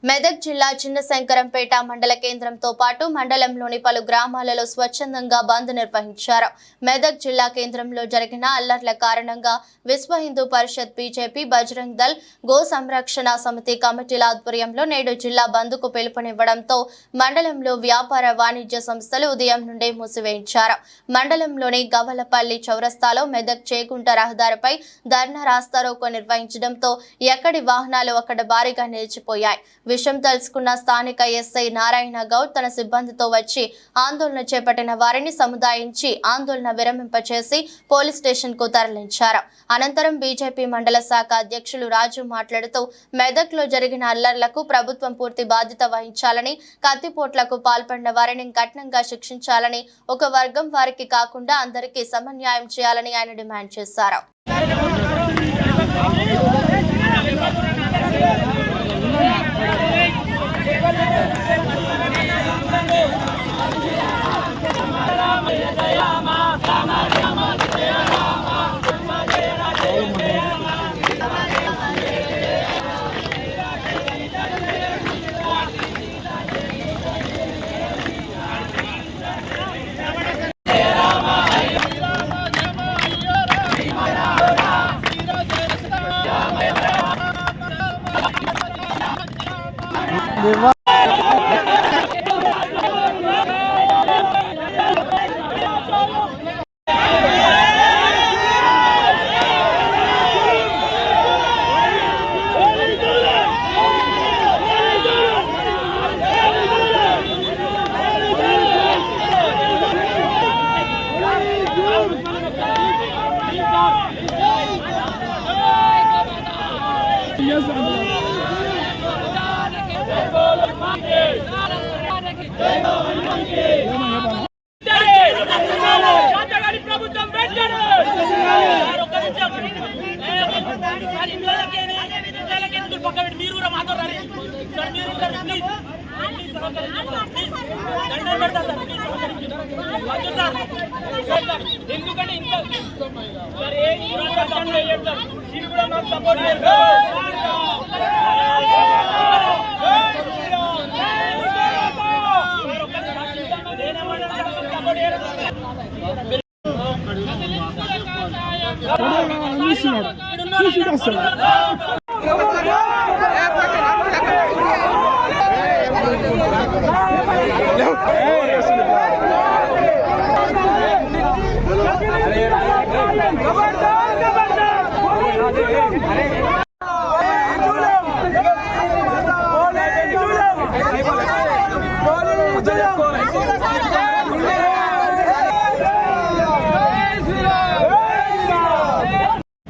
మెదక్ జిల్లా చిన్నశంకరంపేట మండల కేంద్రంతో పాటు మండలంలోని పలు గ్రామాలలో స్వచ్ఛందంగా బంద్ నిర్వహించారు. మెదక్ జిల్లా కేంద్రంలో జరిగిన అల్లర్ల కారణంగా విశ్వ హిందూ పరిషత్, బీజేపీ, బజరంగ్ దళ్, గో సంరక్షణ సమితి కమిటీల ఆధ్వర్యంలో నేడు జిల్లా బంద్కు పిలుపునివ్వడంతో మండలంలో వ్యాపార వాణిజ్య సంస్థలు ఉదయం నుండే మూసివేయించారు. మండలంలోని గవలపల్లి చౌరస్తాలో మెదక్ చేగుంట రహదారిపై ధర్నా రాస్తారోకో నిర్వహించడంతో ఎక్కడి వాహనాలు అక్కడ భారీగా నిలిచిపోయాయి. విషయం తెలుసుకున్న స్థానిక ఎస్ఐ నారాయణ గౌడ్ తన సిబ్బందితో వచ్చి ఆందోళన చేపట్టిన వారిని సముదాయించి ఆందోళన విరమింపచేసి పోలీస్ స్టేషన్ కు తరలించారు. అనంతరం బీజేపీ మండల శాఖ అధ్యక్షులు రాజు మాట్లాడుతూ మెదక్ లో జరిగిన అల్లర్లకు ప్రభుత్వం పూర్తి బాధ్యత వహించాలని, కత్తిపోట్లకు పాల్పడిన వారిని కఠినంగా శిక్షించాలని, ఒక వర్గం వారికి కాకుండా అందరికీ సమన్యాయం చేయాలని ఆయన డిమాండ్ చేశారు.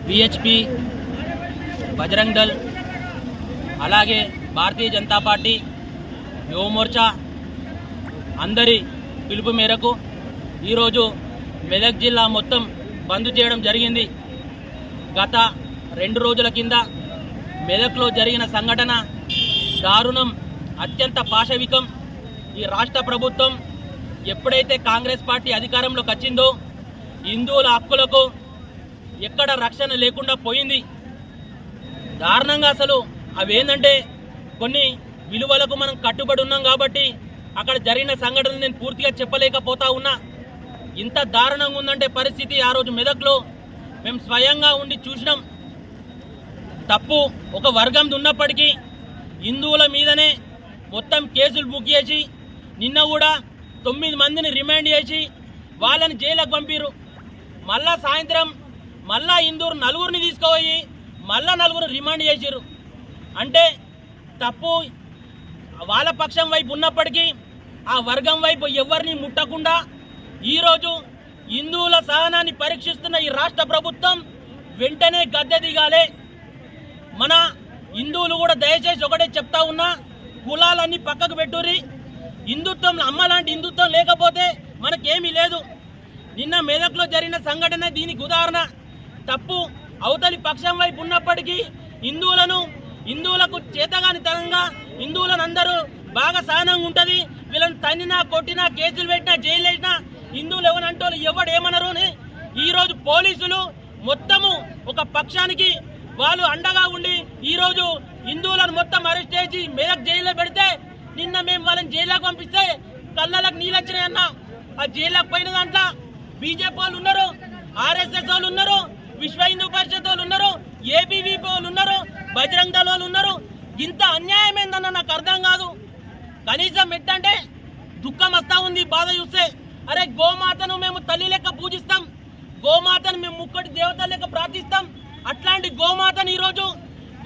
बीएचपी, बजरंग दल, అలాగే భారతీయ జనతా పార్టీ, యువ మోర్చా అందరి పిలుపు మేరకు ఈరోజు మెదక్ జిల్లా మొత్తం బంద్ చేయడం జరిగింది. గత 2 రోజుల కింద మెదక్లో జరిగిన సంఘటన దారుణం, అత్యంత పాశవికం. ఈ రాష్ట్ర ప్రభుత్వం ఎప్పుడైతే కాంగ్రెస్ పార్టీ అధికారంలోకి వచ్చిందో హిందువుల హక్కులకు ఎక్కడ రక్షణ లేకుండా పోయింది. దారుణంగా అసలు అవేంటంటే కొన్ని విలువలకు మనం కట్టుబడి ఉన్నాం కాబట్టి అక్కడ జరిగిన సంఘటన నేను పూర్తిగా చెప్పలేకపోతా ఉన్నా. ఇంత దారుణంగా ఉందంటే పరిస్థితి ఆ రోజు మెదక్లో మేము స్వయంగా ఉండి చూసినాం. తప్పు ఒక వర్గం ఉన్నప్పటికీ హిందువుల మీదనే మొత్తం కేసులు బుక్ చేసి నిన్న కూడా 9 మందిని రిమాండ్ చేసి వాళ్ళని జైలుకు పంపిరు. మళ్ళా సాయంత్రం మళ్ళా హిందువులు 4గురిని తీసుకుపోయి మళ్ళా 4గురు రిమాండ్ చేసిరు. అంటే తప్పు వాళ్ళ పక్షం వైపు ఉన్నప్పటికీ ఆ వర్గం వైపు ఎవరిని ముట్టకుండా ఈరోజు హిందువుల సహనాన్ని పరీక్షిస్తున్న ఈ రాష్ట్ర ప్రభుత్వం వెంటనే గద్దె దిగాలే. మన హిందువులు కూడా దయచేసి ఒకటే చెప్తా ఉన్నా, కులాలన్నీ పక్కకు పెట్టుర్రి. హిందుత్వం అమ్మలాంటి హిందుత్వం లేకపోతే మనకేమీ లేదు. నిన్న మెదక్లో జరిగిన సంఘటన దీనికి ఉదాహరణ. తప్పు అవతలి పక్షం వైపు ఉన్నప్పటికీ హిందువులకు చేతగానితనంగా హిందువులను అందరూ బాగా సహనంగా ఉంటుంది. వీళ్ళని తన్నినా కొట్టినా కేసులు పెట్టినా జైలు వేసినా హిందువులు ఎవరంటోళ్ళు ఎవడేమనరు అని ఈరోజు పోలీసులు మొత్తము ఒక పక్షానికి వాళ్ళు అండగా ఉండి ఈరోజు హిందువులను మొత్తం అరెస్ట్ చేసి మెదక్ జైల్లో పెడితే నిన్న మేము వాళ్ళని జైల్లోకి పంపిస్తే కళ్ళలకు నీళ్ళు వచ్చినాయన్న. ఆ జైల్లోకి పోయిన దాంట్లో బీజేపీ వాళ్ళు ఉన్నారు, ఆర్ఎస్ఎస్ వాళ్ళు ఉన్నారు, విశ్వ హిందూ పరిషత్ వాళ్ళు ఉన్నారు, ఏబీవీపీ వాళ్ళు ఉన్నారు, బజరంగ్ దళ వాళ్ళు ఉన్నారు. ఇంత అన్యాయం ఏందన్న నాకు అర్థం కాదు. కనీసం ఎట్టంటే దుఃఖం వస్తా ఉంది బాధ చూస్తే. అరే గోమాతను మేము తల్లి లెక్క పూజిస్తాం, గోమాతను మేము ముక్కటి దేవత లెక్క ప్రార్థిస్తాం. అట్లాంటి గోమాతను ఈరోజు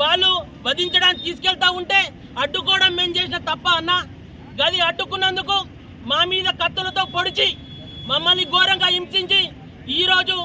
వాళ్ళు వధించడానికి తీసుకెళ్తా ఉంటే అడ్డుకోవడం మేము చేసిన తప్ప అన్న. గది అడ్డుకున్నందుకు మా మీద కత్తులతో పొడిచి మమ్మల్ని ఘోరంగా హింసించి ఈరోజు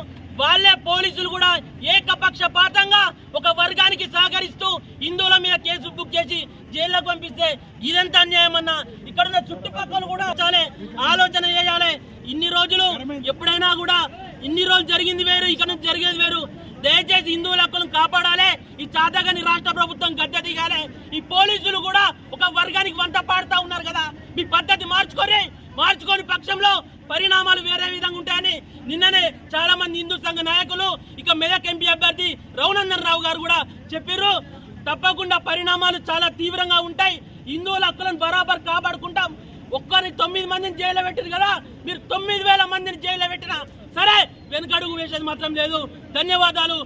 వాళ్ళే పోలీసులు కూడా ఏకపక్షపాతంగా ఒక వర్గానికి సహకరిస్తూ హిందువుల మీద కేసు బుక్ చేసి జైల్లోకి పంపిస్తే ఇదంతా అన్యాయం అన్న. ఇక్కడ ఉన్న చుట్టుపక్కల కూడా చాలా ఆలోచన చేయాలి. ఇన్ని రోజులు ఎప్పుడైనా కూడా ఇన్ని రోజులు జరిగింది వేరు, ఇక్కడ నుంచి జరిగేది వేరు. దయచేసి హిందువుల హక్కులను కాపాడాలి. ఈ చాతగాని రాష్ట్ర ప్రభుత్వం గద్దె దిగాలి. ఈ పోలీసులు కూడా ఒక వర్గానికి వంత పాడుతూ ఉన్నారు కదా, మీ పద్ధతి మార్చుకోని పక్షంలో పరిణామాలు వేరే విధంగా ఉంటాయని నిన్ననే చాలా మంది హిందూ సంఘ నాయకులు ఇక మెదక్ ఎంపీ అభ్యర్థి రఘునందన్ రావు గారు కూడా చెప్పారు. తప్పకుండా పరిణామాలు చాలా తీవ్రంగా ఉంటాయి. హిందువుల హక్కులను బరాబర్ కాపాడుకుంటాం. ఒక్కరిని 9 మందిని జైల్లో పెట్టారు కదా, మీరు 9,000 మందిని జైల్లో పెట్టినా సరే వెనుకడుగు వేసేది మాత్రం లేదు. ధన్యవాదాలు.